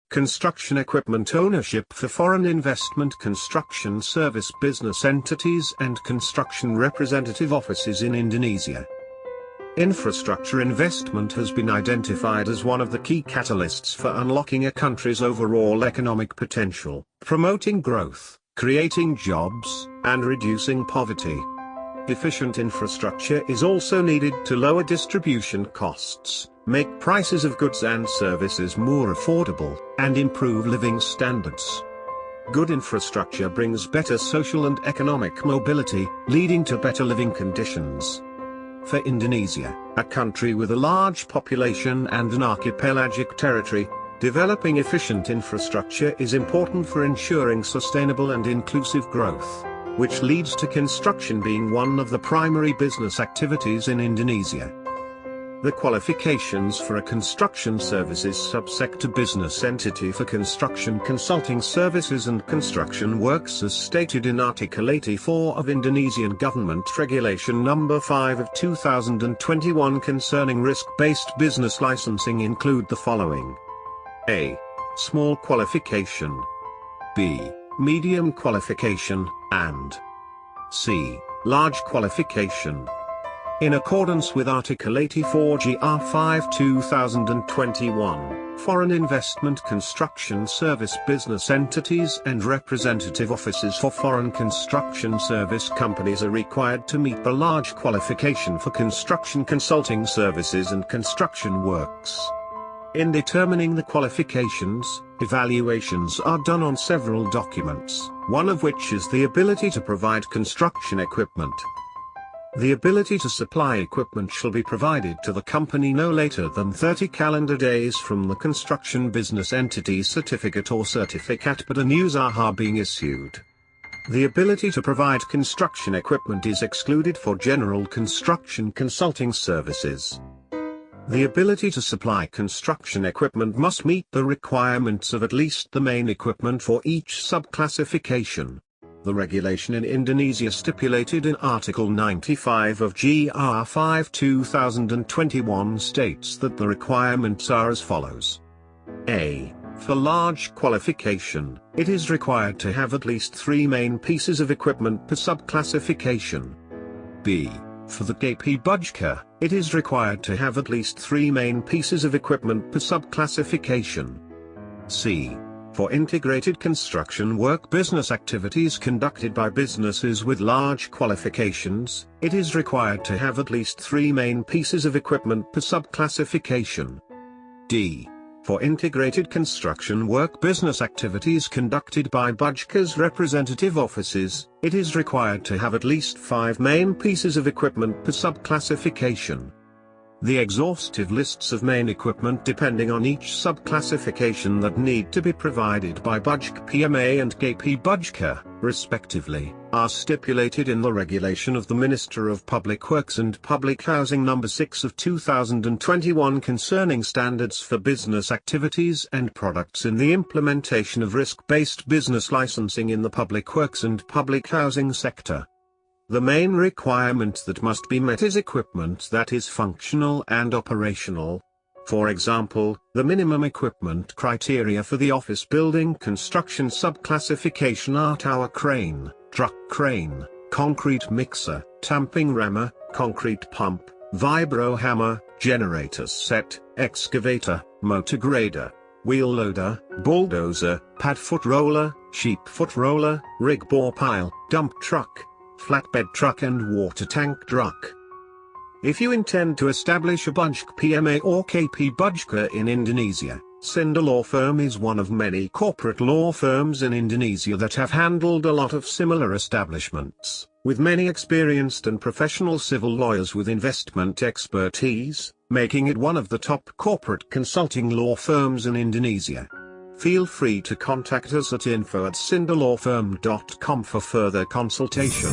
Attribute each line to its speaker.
Speaker 1: Construction equipment ownership for foreign investment, construction service business entities and construction representative offices in Indonesia. Infrastructure investment has been identified as one of the key catalysts for unlocking a country's overall economic potential, promoting growth, creating jobs, and reducing poverty. Efficient infrastructure is also needed to lower distribution costs, make prices of goods and services more affordable, and improve living standards. Good infrastructure brings better social and economic mobility, leading to better living conditions. For Indonesia, a country with a large population and an archipelagic territory, developing efficient infrastructure is important for ensuring sustainable and inclusive growth, which leads to construction being one of the primary business activities in Indonesia. The qualifications for a construction services subsector business entity for construction consulting services and construction works as stated in Article 84 of Indonesian Government Regulation No. 5 of 2021 concerning risk-based business licensing include the following: A. Small qualification, B. Medium qualification, and C. Large qualification. In accordance with Article 84 GR 5 2021, foreign investment construction service business entities and representative offices for foreign construction service companies are required to meet the large qualification for construction consulting services and construction works. In determining the qualifications, evaluations are done on several documents, one of which is the ability to provide construction equipment. The ability to supply equipment shall be provided to the company no later than 30 calendar days from the construction business entity certificate or certificate but a new ZAHA being issued. The ability to provide construction equipment is excluded for general construction consulting services. The ability to supply construction equipment must meet the requirements of at least the main equipment for each subclassification. The regulation in Indonesia stipulated in Article 95 of GR 5 2021 states that the requirements are as follows. A. For large qualification, it is required to have at least 3 main pieces of equipment per subclassification. B. For the BUJKA, it is required to have at least 3 main pieces of equipment per subclassification. C. For integrated construction work business activities conducted by businesses with large qualifications, it is required to have at least 3 main pieces of equipment per subclassification. D. For integrated construction work business activities conducted by BUJKA's representative offices, it is required to have at least 5 main pieces of equipment per subclassification. The exhaustive lists of main equipment depending on each subclassification that need to be provided by BUJK PMA and BUJKA, respectively, are stipulated in the regulation of the Minister of Public Works and Public Housing No. 6 of 2021 concerning standards for business activities and products in the implementation of risk-based business licensing in the public works and public housing sector. The main requirement that must be met is equipment that is functional and operational. For example, the minimum equipment criteria for the office building construction subclassification are tower crane, truck crane, concrete mixer, tamping rammer, concrete pump, vibro hammer, generator set, excavator, motor grader, wheel loader, bulldozer, pad foot roller, sheep foot roller, rig bore pile, dump truck, flatbed truck and water tank truck. If you intend to establish a BUJK PMA or BUJKA in Indonesia, Schinder law firm is one of many corporate law firms in Indonesia that have handled a lot of similar establishments, with many experienced and professional civil lawyers with investment expertise, making it one of the top corporate consulting law firms in Indonesia. Feel free to contact us at info@schinderlawfirm.com for further consultation.